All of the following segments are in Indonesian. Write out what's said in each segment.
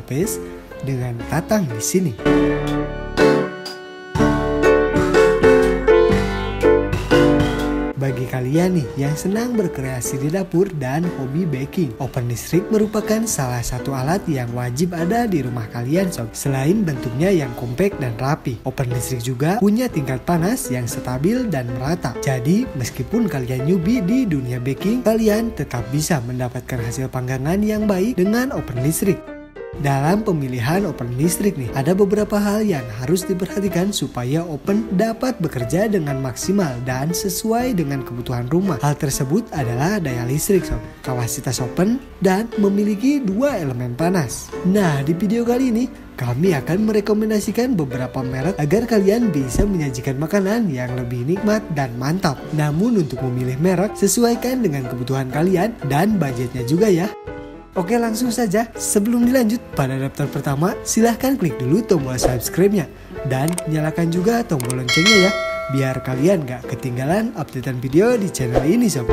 Lopez dengan Tatang di sini. Bagi kalian nih yang senang berkreasi di dapur dan hobi baking, open listrik merupakan salah satu alat yang wajib ada di rumah kalian sob. Selain bentuknya yang kompak dan rapi, open listrik juga punya tingkat panas yang stabil dan merata. Jadi meskipun kalian newbie di dunia baking, kalian tetap bisa mendapatkan hasil panggangan yang baik dengan open listrik. Dalam pemilihan open listrik nih, ada beberapa hal yang harus diperhatikan supaya open dapat bekerja dengan maksimal dan sesuai dengan kebutuhan rumah. Hal tersebut adalah daya listrik sob, kapasitas open, dan memiliki 2 elemen panas. Nah, di video kali ini kami akan merekomendasikan beberapa merek agar kalian bisa menyajikan makanan yang lebih nikmat dan mantap. Namun untuk memilih merek, sesuaikan dengan kebutuhan kalian dan budgetnya juga ya. Oke, langsung saja. Sebelum dilanjut pada daftar pertama, silahkan klik dulu tombol subscribe-nya dan nyalakan juga tombol loncengnya ya, biar kalian gak ketinggalan updatean video di channel ini sob.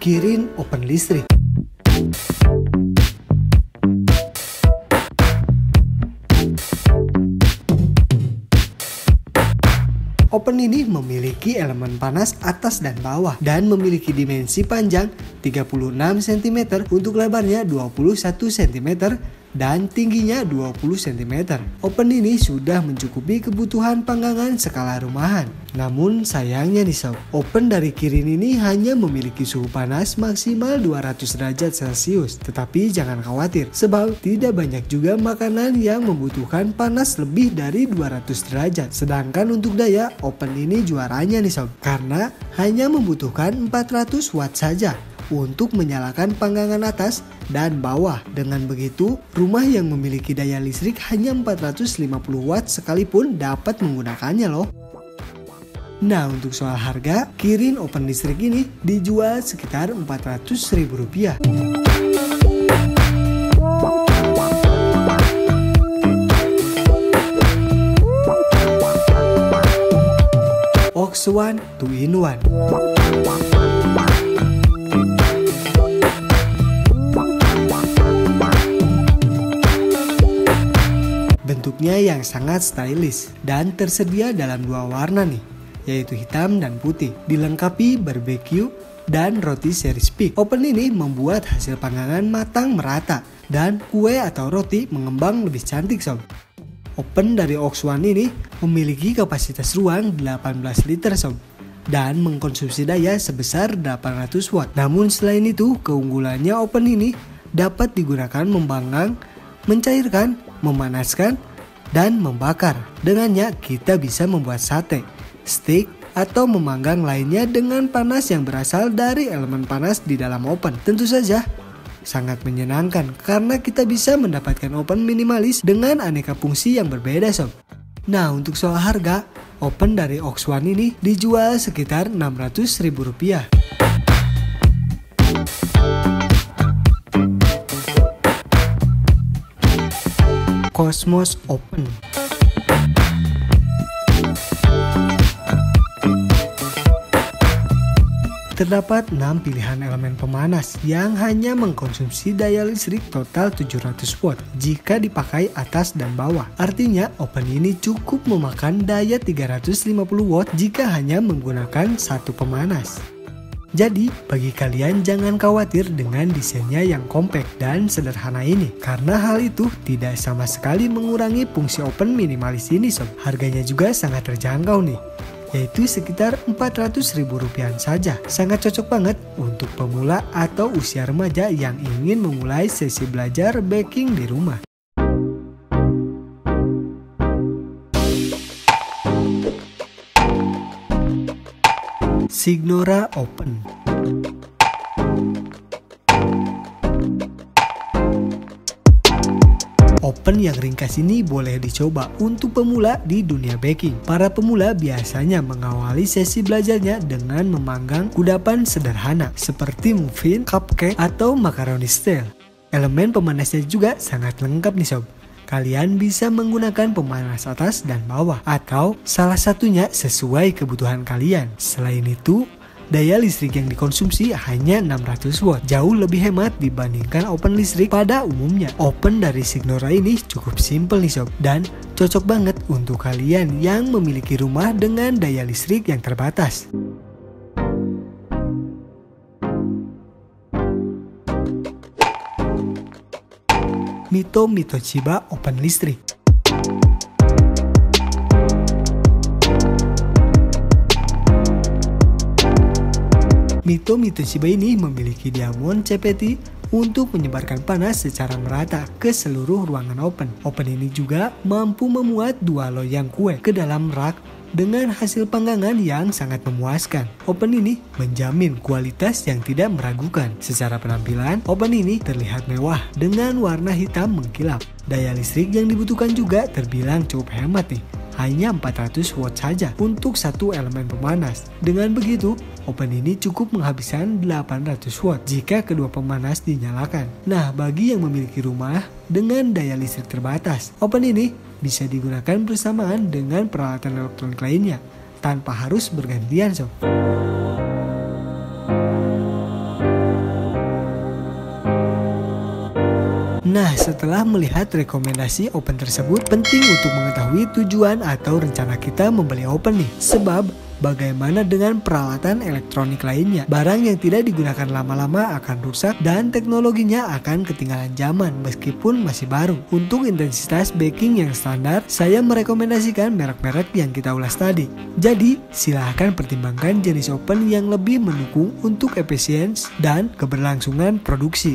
Kirin open listrik. Open ini memiliki elemen panas atas dan bawah dan memiliki dimensi panjang 36 cm untuk lebarnya 21 cm dan tingginya 20 cm. Open ini sudah mencukupi kebutuhan panggangan skala rumahan. Namun sayangnya nih sob, open dari Kirin ini hanya memiliki suhu panas maksimal 200 derajat Celcius. Tetapi jangan khawatir, sebab tidak banyak juga makanan yang membutuhkan panas lebih dari 200 derajat. Sedangkan untuk daya, open ini juaranya nih sob, karena hanya membutuhkan 400 watt saja untuk menyalakan panggangan atas dan bawah. Dengan begitu, rumah yang memiliki daya listrik hanya 450 watt sekalipun dapat menggunakannya loh. Nah, untuk soal harga, Kirin open listrik ini dijual sekitar Rp400.000. OX1 2-in-1. Bentuknya yang sangat stylish dan tersedia dalam 2 warna nih, yaitu hitam dan putih, dilengkapi barbecue dan roti series peak. Open ini membuat hasil panggangan matang merata dan kue atau roti mengembang lebih cantik sob. Open dari OX1 ini memiliki kapasitas ruang 18 liter sob dan mengkonsumsi daya sebesar 800 watt. Namun selain itu, keunggulannya open ini dapat digunakan membanggang, mencairkan, memanaskan, dan membakar. Dengannya kita bisa membuat sate, steak, atau memanggang lainnya dengan panas yang berasal dari elemen panas di dalam open. Tentu saja sangat menyenangkan karena kita bisa mendapatkan open minimalis dengan aneka fungsi yang berbeda sob. Nah, untuk soal harga, open dari OX1 ini dijual sekitar Rp600.000. Cosmos Open. Terdapat 6 pilihan elemen pemanas yang hanya mengkonsumsi daya listrik total 700 watt jika dipakai atas dan bawah. Artinya open ini cukup memakan daya 350 watt jika hanya menggunakan satu pemanas. Jadi bagi kalian jangan khawatir dengan desainnya yang kompak dan sederhana ini, karena hal itu tidak sama sekali mengurangi fungsi open minimalis ini sob. Harganya juga sangat terjangkau nih, yaitu sekitar Rp400.000 saja. Sangat cocok banget untuk pemula atau usia remaja yang ingin memulai sesi belajar baking di rumah. Signora Open. Open yang ringkas ini boleh dicoba untuk pemula di dunia baking. Para pemula biasanya mengawali sesi belajarnya dengan memanggang kudapan sederhana seperti muffin, cupcake, atau macaroni style. Elemen pemanasnya juga sangat lengkap nih sob. Kalian bisa menggunakan pemanas atas dan bawah, atau salah satunya sesuai kebutuhan kalian. Selain itu, daya listrik yang dikonsumsi hanya 600 watt, jauh lebih hemat dibandingkan oven listrik pada umumnya. Oven dari Signora ini cukup simple nih sob, dan cocok banget untuk kalian yang memiliki rumah dengan daya listrik yang terbatas. Mito Chiba oven listrik. Mito Chiba ini memiliki diamond CPT untuk menyebarkan panas secara merata ke seluruh ruangan oven. Oven ini juga mampu memuat 2 loyang kue ke dalam rak dengan hasil panggangan yang sangat memuaskan. Oven ini menjamin kualitas yang tidak meragukan. Secara penampilan, oven ini terlihat mewah dengan warna hitam mengkilap. Daya listrik yang dibutuhkan juga terbilang cukup hemat nih, hanya 400 watt saja untuk satu elemen pemanas. Dengan begitu, oven ini cukup menghabiskan 800 watt jika kedua pemanas dinyalakan. Nah, bagi yang memiliki rumah dengan daya listrik terbatas, oven ini bisa digunakan bersamaan dengan peralatan elektronik lainnya tanpa harus bergantian sob. Nah, setelah melihat rekomendasi oven tersebut, penting untuk mengetahui tujuan atau rencana kita membeli oven nih. Sebab bagaimana dengan peralatan elektronik lainnya? Barang yang tidak digunakan lama-lama akan rusak dan teknologinya akan ketinggalan zaman meskipun masih baru. Untuk intensitas baking yang standar, saya merekomendasikan merek-merek yang kita ulas tadi. Jadi, silahkan pertimbangkan jenis oven yang lebih mendukung untuk efisiensi dan keberlangsungan produksi.